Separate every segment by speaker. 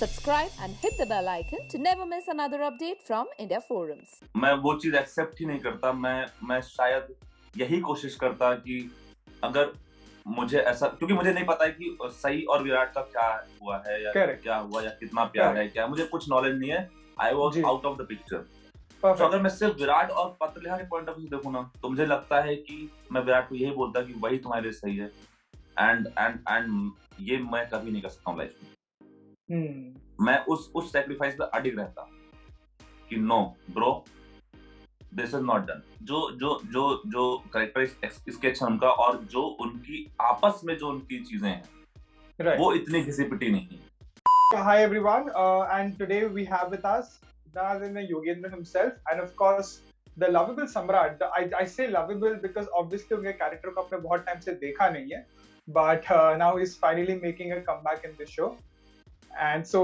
Speaker 1: subscribe and hit the bell icon to never miss another update from India Forums.
Speaker 2: मैं वो चीज accept ही नहीं करता। मैं शायद यही कोशिश करता कि अगर मुझे ऐसा, क्योंकि मुझे नहीं पता है कि सही और विराट का क्या हुआ है या क्या हुआ या कितना प्यार है, क्या मुझे कुछ नॉलेज नहीं है। I was out of the picture. तो अगर मैं सिर्फ विराट और पत्रलेखा के पॉइंट ऑफ व्यू से देखूं ना, तो मुझे लगता है कि मैं विराट को यही बोलता कि वही तुम्हारे लिए सही है। एंड ये मैं कभी नहीं कर सकता हूँ लाइफ में। मैं उस सैक्रिफाइस पे अडिग रहता कि no bro, this is not done. जो कैरेक्टर स्केच है उनका और जो उनकी आपस में जो उनकी चीजें हैं, वो इतनी घिसी पिटी नहीं।
Speaker 3: Hi everyone, and today we have with us Yogendra himself, and of course the lovable Samrat. I say lovable because obviously उनके character को आपने बहुत time से देखा नहीं है, but now he's finally making a comeback in the show, and so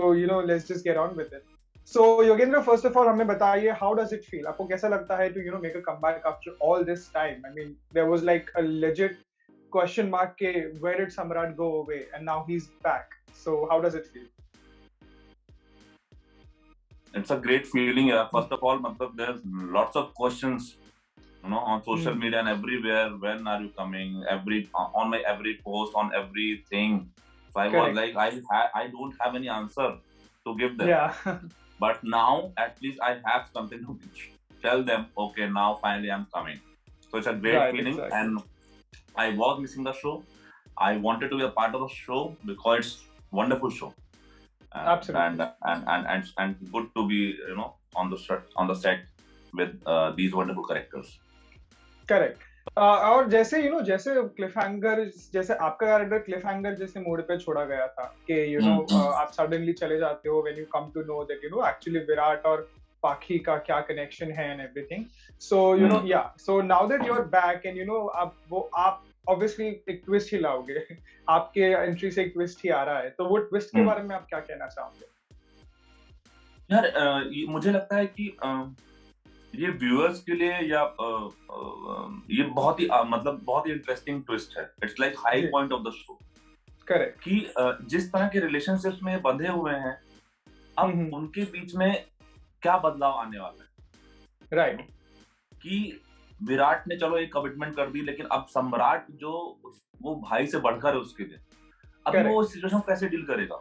Speaker 3: let's just get on with it. So Yogendra, first of all हमें बताइए, how does it feel? आपको कैसा लगता है to make a comeback after all this time? I mean, there was like a legit question mark के where did Samrat go away, and now he's back. So how does it feel?
Speaker 2: It's a great feeling. First of all, there's lots of questions, on social media and everywhere. When are you coming? On my every post, on everything. So I was like, I don't have any answer to give them.
Speaker 3: Yeah.
Speaker 2: But now, at least I have something to tell them. Okay, now finally I'm coming. So it's a great feeling, exactly. And I was missing the show. I wanted to be a part of the show because it's a wonderful show.
Speaker 3: Absolutely.
Speaker 2: And good to be on the set with these wonderful characters.
Speaker 3: Correct. और जैसे जैसे क्लिफहैंगर, जैसे आपका character क्लिफहैंगर जैसे mode पे छोड़ा गया था कि आप सडनली चले जाते हो when you come to know that actually Virat और पाखी का क्या कनेक्शन है and everything. So so now that you're back and आप obviously एक ट्विस्ट ही लाओगे, आपके एंट्री से एक ट्विस्ट ही आ रहा है, तो वो ट्विस्ट के बारे में आप क्या कहना चाहोगे?
Speaker 2: यार मुझे लगता है कि ये व्यूअर्स के लिए या ये बहुत ही बहुत ही इंटरेस्टिंग ट्विस्ट है। It's like high point of the show.
Speaker 3: Correct.
Speaker 2: कि जिस तरह के रिलेशनशिप्स में बंधे हुए हैं, अब उनके बीच में क्या बदलाव आने वाला है।
Speaker 3: राइट।
Speaker 2: कि विराट ने चलो एक कमिटमेंट कर दी, लेकिन अब सम्राट जो वो भाई से बढ़कर है उसके लिए, अब वो उस सिचुएशन को कैसे डील करेगा?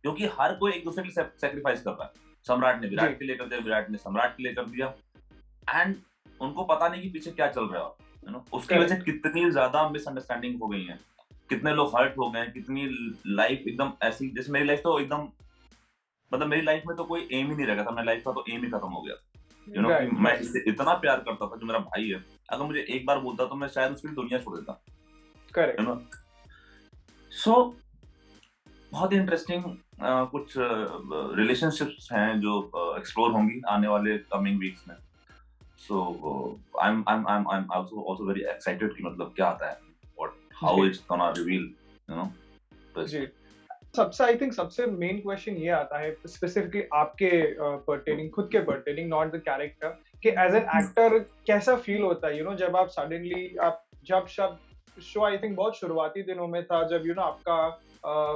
Speaker 2: क्योंकि हर कोई एक दूसरे के लिए सैक्रिफाइस कर रहा है। सम्राट ने विराट के लिए कर दिया, विराट ने सम्राट के लिए कर दिया, एंड उनको पता नहीं कि पीछे क्या चल रहा है। उसकी वजह से कितनी ज्यादा मिसअंडरस्टैंडिंग हो गई है, कितने लोग हर्ट हो गए, कितनी लाइफ एकदम ऐसी, जैसे मेरी लाइफ तो एकदम मेरी लाइफ में तो कोई एम ही नहीं रह था। मेरी लाइफ का तो एम ही खत्म हो गया। मैं इससे इतना प्यार करता था, जो मेरा भाई है, अगर मुझे एक बार बोलता तो मैं शायद उसकी दुनिया छोड़ देता।
Speaker 3: करेक्ट।
Speaker 2: सो बहुत इंटरेस्टिंग कुछ रिलेशनशिप्स हैं जो एक्सप्लोर होंगी आने वाले कमिंग वीक्स में। So I am also very excited कि मतलब क्या आता है, हाउ इट्स गोना रिवील,
Speaker 3: जी। सबसे आई थिंक सबसे मेन क्वेश्चन ये आता है स्पेसिफिकली आपके पर्टेनिंग, खुद के पर्टेनिंग, नॉट द कैरेक्टर, कि एज एन एक्टर कैसा फील होता है जब आप सडनली जब शो आई थिंक बहुत शुरुआती दिनों में था, जब आपका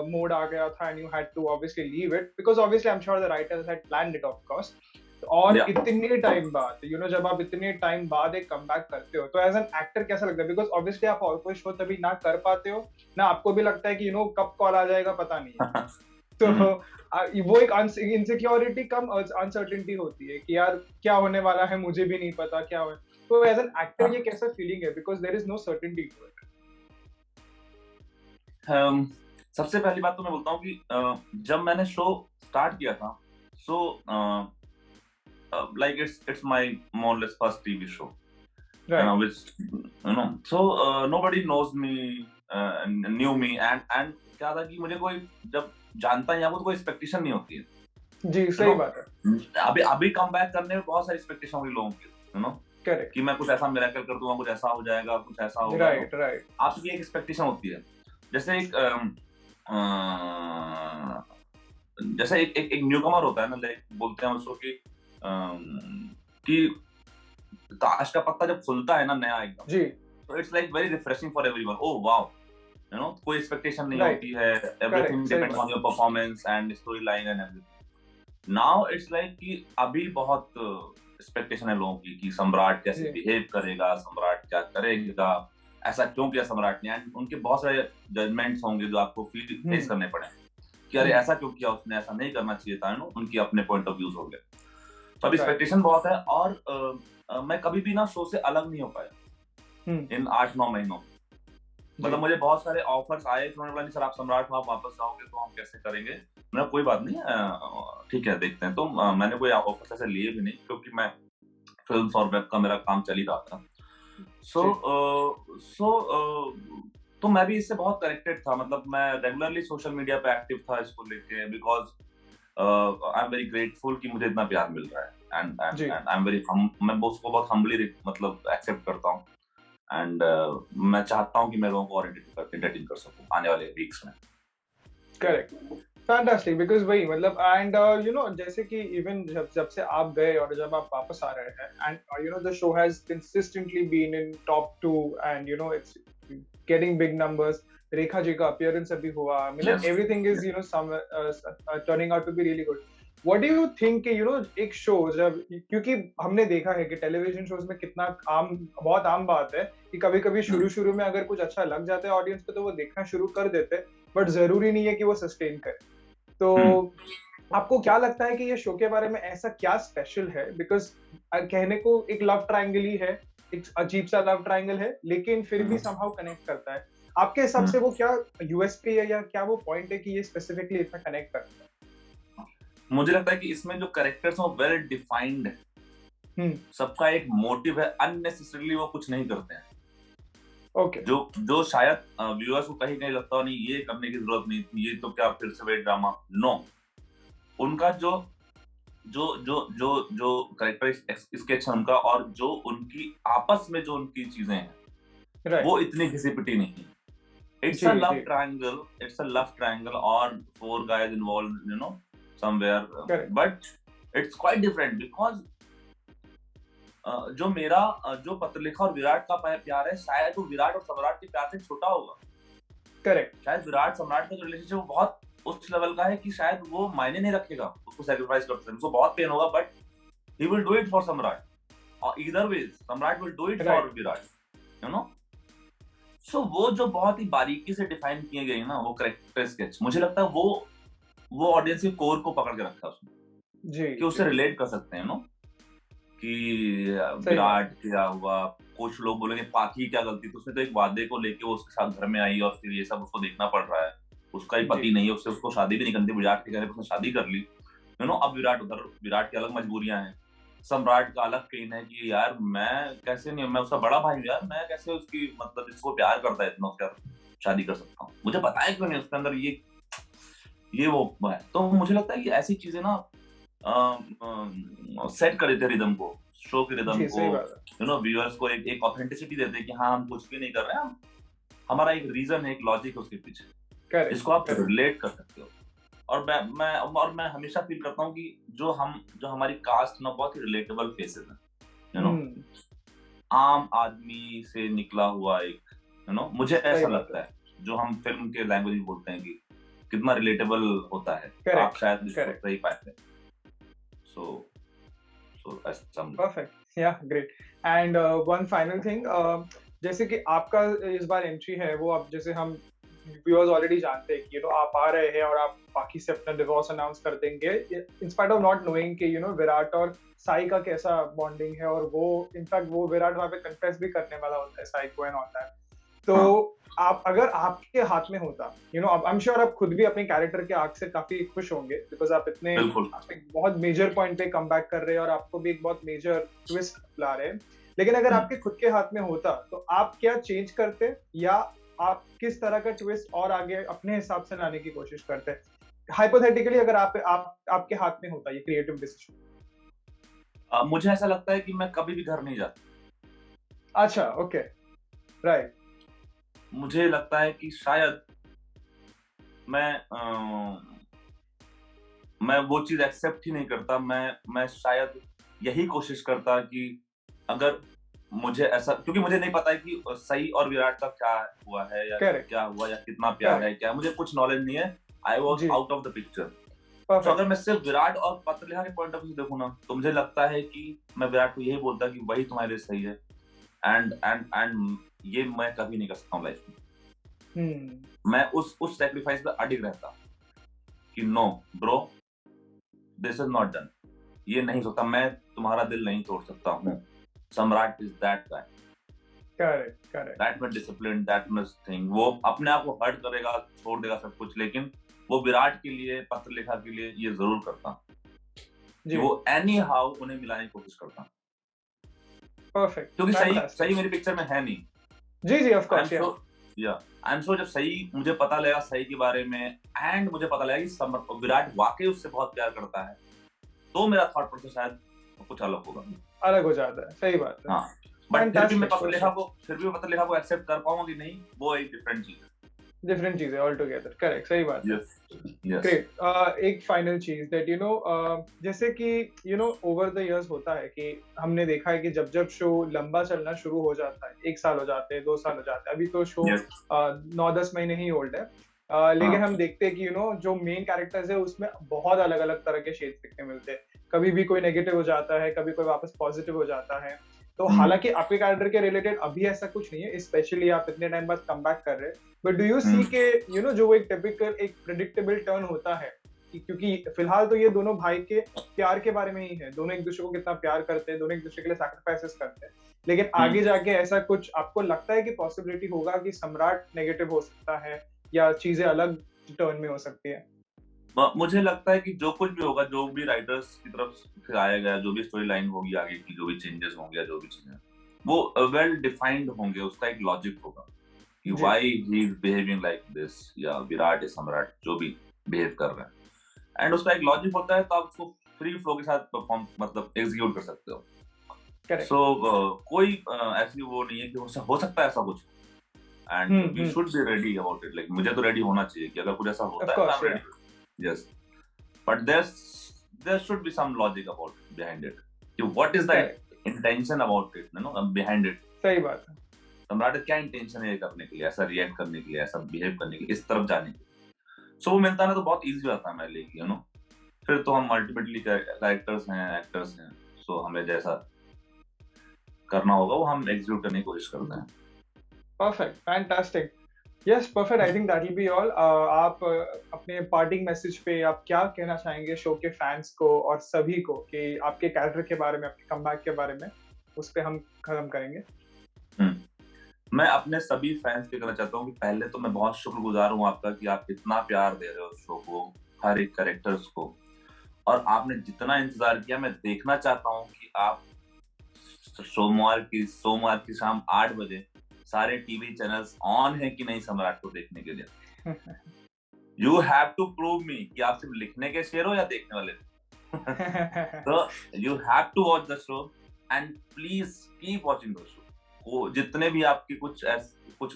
Speaker 3: मोड आ गया था and you had to obviously leave it because obviously I am sure the writers had planned it of course, और इतने टाइम बाद जब आप इतने टाइम बाद एक कमबैक करते हो, तो एज एन एक्टर कैसा लगता है? बिकॉज ऑब्वियसली आप और कोई शो तभी ना कर पाते हो, ना आपको भी लगता है कि कब कॉल आ जाएगा पता नहीं है। तो वो एक इनसिक्योरिटी कम अनसर्टेनिटी होती है कि यार क्या होने वाला है, मुझे भी नहीं पता क्या हो। तो एज एन एक्टर ये कैसा फीलिंग है, because there is no certainty to it?
Speaker 2: सबसे पहली बात तो मैं बोलता हूँ कि जब मैंने शो स्टार्ट किया था, सो like it's my more or less first TV show,
Speaker 3: right.
Speaker 2: Which so nobody knows me, knew me, and क्या था कि मुझे कोई जब जानता है, कोई एक्सपेक्टेशन नहीं होती है।
Speaker 3: जी, सही बात है।
Speaker 2: अभी कम बैक करने में बहुत सारी एक्सपेक्टेशन होगी लोगों की,
Speaker 3: करेक्ट,
Speaker 2: कि मैं कुछ ऐसा मिरेकल कर दूंगा, कुछ ऐसा हो जाएगा, कुछ ऐसा होगा।
Speaker 3: राइट।
Speaker 2: आपकी एक एक्सपेक्टेशन होती है। जैसे एक न्यूकमर होता है ना, लाइक बोलते हैं उसको कि ताश का पत्ता जब खुलता है ना नया एकदम,
Speaker 3: जी,
Speaker 2: तो it's like very refreshing for everyone. Oh wow, कोई एक्सपेक्टेशन नहीं
Speaker 3: Right.
Speaker 2: होती है, everything depends on your performance and story line and everything. Now it's like कि अभी बहुत एक्सपेक्टेशन है लोगों की कि सम्राट कैसे बिहेव करेगा, सम्राट क्या करेगा, ऐसा क्यों किया सम्राट ने, एंड उनके बहुत सारे जजमेंट्स होंगे जो आपको फेस करने पड़े कि अरे ऐसा क्यों किया उसने, ऐसा नहीं करना चाहिए था, उनकी अपने पॉइंट ऑफ व्यूज होंगे। तो अभी एक्सपेक्टेशन बहुत है, और मैं कभी भी ना शो से अलग नहीं हो पाया इन 8-9 महीनों। मतलब मुझे बहुत सारे ऑफर्स आए, उन्होंने बोला सर आप सम्राट में आप वापस आओगे तो हम कैसे करेंगे। मैंने कोई बात नहीं, ठीक है देखते हैं। तो मैंने कोई ऑफर ऐसे लिए भी नहीं, क्योंकि मैं फिल्म और वेब का मेरा काम चल ही रहा था। तो मैं भी इससे बहुत कनेक्टेड था। मतलब मैं रेगुलरली सोशल मीडिया पे एक्टिव था इसको लेके, because I am very grateful कि मुझे इतना प्यार मिल रहा है, एंड आई एम वेरी, मैं उसको बहुत हम्बली मतलब एक्सेप्ट करता हूँ, एंड मैं चाहता हूँ कि मैं लोगों को और एंटरटेन कर सकूँ आने वाले वीक्स में।
Speaker 3: करेक्ट, फैंटास्टिक, बिकॉज वही मतलब एंड जैसे कि इवन जब से आप गए और जब आप वापस आ रहे हैं, and the show has consistently been in top 2 and it's getting big numbers. Rekha ji का अपीयरेंस अभी हुआ, मतलब everything is some turning out to be really good. What do you think कि एक शो जब, क्योंकि हमने देखा है कि टेलीविजन शोज में कितना बहुत आम बात है कि कभी कभी शुरू में अगर कुछ अच्छा लग जाता है ऑडियंस को तो वो देखना शुरू कर देते हैं, बट जरूरी नहीं है कि वो सस्टेन करे। तो आपको क्या लगता है कि ये शो के बारे में ऐसा क्या स्पेशल है? बिकॉज कहने को एक लव ट्रायंगल ही है, एक अजीब सा लव ट्रायंगल है, लेकिन फिर भी समहाउ कनेक्ट करता है। आपके हिसाब से वो क्या यूएसपी है या क्या वो पॉइंट है कि ये स्पेसिफिकली इतना कनेक्ट करता है?
Speaker 2: मुझे लगता है कि इसमें जो कैरेक्टर्स हैं वेल डिफाइंड है, सबका एक मोटिव है, अननेसेसरीली वो कुछ नहीं करते हैं।
Speaker 3: ओके,
Speaker 2: जो शायद व्यूअर्स को कहीं नहीं लगता नहीं ये करने की जरूरत नहीं थी, ये तो क्या फिर से वही ड्रामा। नो, उनका जो जो जो जो जो कैरेक्टर स्केच है उनका, और जो उनकी आपस में जो उनकी चीजें हैं, वो इतनी घिसी-पिटी नहीं। It's a love triangle or 4 guys involved, somewhere. But it's quite different because जो पत्रलेखा और विराट का प्यार है, शायद वो विराट और सम्राट के प्यार से छोटा होगा।
Speaker 3: करेक्ट,
Speaker 2: शायद विराट सम्राट का जो रिलेशनशिप बहुत उस लेवल का है कि शायद वो मायने नहीं रखेगा, उसको सैक्रिफाइस कर सकते हैं, उसको बहुत पेन होगा, but he will do it for सम्राट, और either ways सम्राट will do it for Virat, सो वो जो बहुत ही बारीकी से डिफाइन किए गए ना वो कैरेक्टर स्केच, मुझे लगता है वो ऑडियंस के कोर को पकड़ के रखा है उसमें जी, कि उससे रिलेट कर सकते हैं कि विराट क्या हुआ। कुछ लोग बोलेंगे पाकी क्या गलती थी, उसने तो एक वादे को लेके वो उसके साथ घर में आई और फिर ये सब उसको देखना पड़ रहा है, उसका ही पति नहीं है, उसको शादी भी नहीं करनी, विराट के कहने पर उसने शादी कर ली। अब विराट की अलग मजबूरियां हैं, सम्राट का अलग पेन है कि यार मैं कैसे नहीं, मैं उसका बड़ा भाई हूँ यार, मैं कैसे उसकी मतलब इसको प्यार करता है इतना, उसका शादी कर सकता हूँ, मुझे पता है क्यों नहीं उसके अंदर ये वो है। तो मुझे लगता है कि ऐसी चीजें ना सेट कर देते रिदम को, शो के रिदम को, व्यूअर्स को एक ऑथेंटिसिटी देते हैं कि हाँ हम कुछ भी नहीं कर रहे हैं, हमारा एक रीजन है, एक लॉजिक है उसके पीछे, इसको आप रिलेट कर सकते हो। और मैं हमेशा फील करता हूँ कि जो हमारी कास्ट ना बहुत ही रिलेटेबल फेसेस हैं, आम आदमी से निकला हुआ एक, मुझे ऐसा लगता है, जो हम फिल्म के लैंग्वेज में बोलते हैं कि कितना रिलेटेबल होता है, आप शायद इसको सही पाते हैं। सो
Speaker 3: परफेक्ट, या great. And one final thing, जैसे कि आपका इस बार एंट्री है वो, अब जैसे हम व्यूअर्स ऑलरेडी जानते हैं कि आप आ रहे हैं और आप बाकी से अपना डिवोर्स अनाउंस कर देंगे, in spite of not knowing कि विराट और साई का कैसा बॉन्डिंग है, और वो इनफैक्ट वो विराट वहां पे कन्फेस भी करने वाला होता है साई को एंड ऑल दैट। तो आप अगर आपके हाथ में होता, आई एम श्योर आप खुद भी अपने कैरेक्टर के आर्क से काफी खुश होंगे, बिकॉज आप इतने बहुत मेजर पॉइंट पे कम बैक कर रहे हैं और आपको भी एक बहुत मेजर ट्विस्ट ला रहे हैं, लेकिन अगर आपके खुद के हाथ में होता तो आप क्या चेंज करते, या आप किस तरह का ट्विस्ट और आगे अपने हिसाब से लाने की कोशिश करते हैं, हाइपोथेटिकली अगर आपके हाथ में होता ये क्रिएटिव डिसीजन?
Speaker 2: मुझे ऐसा लगता है कि मैं कभी भी घर नहीं जाता।
Speaker 3: अच्छा, ओके, राइट।
Speaker 2: मुझे लगता है कि शायद मैं वो चीज एक्सेप्ट ही नहीं करता, मैं शायद यही कोशिश करता कि अगर मुझे ऐसा, क्योंकि मुझे नहीं पता है कि सही और विराट का क्या हुआ है या क्या हुआ या कितना प्यार है, क्या, मुझे कुछ नॉलेज नहीं है। I was out of the picture. तो अगर मैं सिर्फ विराट और पत्रलेखा के पॉइंट ऑफ व्यू देखूं ना, तो मुझे लगता है कि मैं विराट को यही बोलता कि वही तुम्हारे लिए सही है, एंड ये मैं कभी नहीं कर सकता हूँ लाइफ में। मैं उस सैक्रिफाइस पे अडिग रहता कि no bro, this is not done, ये नहीं होता, मैं तुम्हारा दिल नहीं तोड़ सकता हूँ। सम्राट is that guy.
Speaker 3: Correct
Speaker 2: that much discipline, that much thing. वो अपने आप को हर्ट करेगा, छोड़ देगा सब कुछ, लेकिन वो विराट के लिए, पत्रलेखा के लिए ये जरूर करता कि वो एनी हाउ उन्हें मिलाने की कोशिश करता।
Speaker 3: परफेक्ट।
Speaker 2: क्योंकि सही मेरी पिक्चर में है नहीं।
Speaker 3: जी of course.
Speaker 2: I am sure जब सही मुझे पता लगा सही के बारे में, एंड मुझे पता लगा कि विराट वाकई उससे बहुत प्यार करता है, तो मेरा थॉट प्रोसेस शायद कुछ अलग होगा,
Speaker 3: अलग हो जाता है। सही बात है।
Speaker 2: हाँ, बट फिर भी मैं पत्रलेखा को एक्सेप्ट कर पाऊंगा कि नहीं, वो एक डिफरेंट चीज है ऑल टुगेदर। करेक्ट, सही बात है। ग्रेट। एक फाइनल चीज दैट जैसे कि ओवर द इयर्स होता है कि हमने देखा है कि जब शो लंबा चलना शुरू हो जाता है, 1 साल हो जाते हैं, 2 साल हो जाते हैं, अभी तो शो 9-10 महीने ही ओल्ड है, लेकिन हम देखते हैं कि जो मेन कैरेक्टर्स है उसमें बहुत अलग अलग तरह के शेड्स दिखने मिलते हैं। कभी भी कोई नेगेटिव हो जाता है, कभी कोई वापस पॉजिटिव हो जाता है। तो हालांकि आपके कैरेक्टर के रिलेटेड अभी ऐसा कुछ नहीं है, स्पेशली आप इतने टाइम बाद कम बैक कर रहे हैं, बट डू यू सी के जो एक टिपिकल एक प्रेडिक्टेबल टर्न होता है, क्योंकि फिलहाल तो ये दोनों भाई के प्यार के बारे में ही है, दोनों एक दूसरे को कितना प्यार करते हैं, दोनों एक दूसरे के लिए सैक्रिफाइसेस करते हैं, लेकिन आगे जाके ऐसा कुछ आपको लगता है कि पॉसिबिलिटी होगा कि सम्राट नेगेटिव हो सकता है या चीजें अलग टर्न में हो सकती है? मुझे लगता है कि जो कुछ भी होगा, जो भी राइटर्स की तरफ से आया गया, जो भी स्टोरी लाइन होगी आगे की, जो भी चेंजेस होंगे, जो भी चीजें, वो वेल डिफाइंड होंगे, उसका एक लॉजिक होगा कि why he is behaving like this, या विराट या सम्राट जो भी बिहेव कर रहे हैं, एंड उसका एक लॉजिक होता है, तो आप उसको फ्री फ्लो के साथ परफॉर्म मतलब एग्जीक्यूट कर सकते हो। कोई ऐसी वो नहीं है कि हो सकता है ऐसा कुछ, and we should be ready about it. Like मुझे तो रेडी होना चाहिए कि अगर कुछ ऐसा होता है, yes, but there should be some logic behind it, what is the intention about it, behind it।
Speaker 3: सही बात है।
Speaker 2: सम्राट क्या इंटेंशन है करने के लिए, ऐसा रिएक्ट करने के लिए, ऐसा बिहेव करने के लिए, इस तरफ जाने के लिए। सो वो मिलता ना तो बहुत इजी होता है मेरे लिए, फिर तो हम मल्टीपली कैरेक्टर्स हैं, एक्टर्स हैं, सो हमें जैसा करना होगा वो हम एग्जीक्यूट करने की कोशिश करते हैं।
Speaker 3: Perfect, fantastic. Yes, perfect. I think that will be all. आप अपने पार्टिंग मैसेज पे आप क्या कहना चाहेंगे शो के फैंस को और सभी को, कि आपके कैरेक्टर के बारे में, आपके कमबैक के बारे में, उस पे हम खत्म करेंगे।
Speaker 2: मैं अपने सभी फैंस पे कहना चाहता हूँ कि पहले तो मैं बहुत शुक्रगुजार हूँ आपका कि आप इतना प्यार दे रहे हो शो को, हर एक कैरेक्टर्स को, और आपने जितना इंतजार किया। मैं देखना चाहता हूँ कि आप सोमवार की शाम 8 बजे सारे टीवी चैनल्स ऑन है कि नहीं सम्राट को देखने के लिए। You have to prove me कि आप सिर्फ लिखने के शेर हो या देखने वाले। तो you have to watch the show, and please keep watching the show. जितने भी आपकी कुछ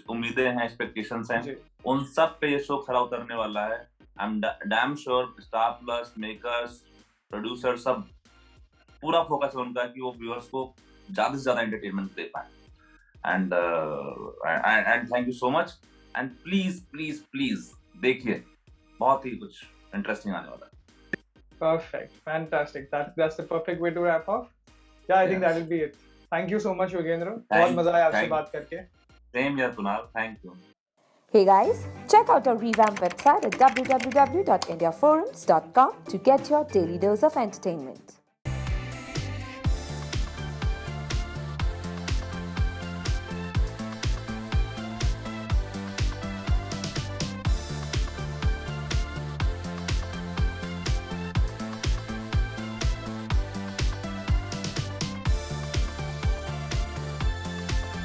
Speaker 2: उम्मीदें हैं, एक्सपेक्टेशंस हैं, उन सब पे ये शो खरा उतरने वाला है। I am damn sure star plus, makers, producer, सब पूरा फोकस है उनका कि वो व्यूअर्स को ज्यादा से ज्यादा एंटरटेनमेंट दे पाए। And thank you so much, and please देखिए, बहुत ही कुछ इंटरेस्टिंग आने वाला है।
Speaker 3: Perfect, fantastic. That's the perfect way to wrap up. Yeah, I think that will be it. Thank you so much, Yogendra. बहुत मजा आया आपसे बात करके।
Speaker 2: Same here, Kunal. Thank you.
Speaker 1: Hey guys, check out our revamped website at www.indiaforums.com to get your daily dose of entertainment.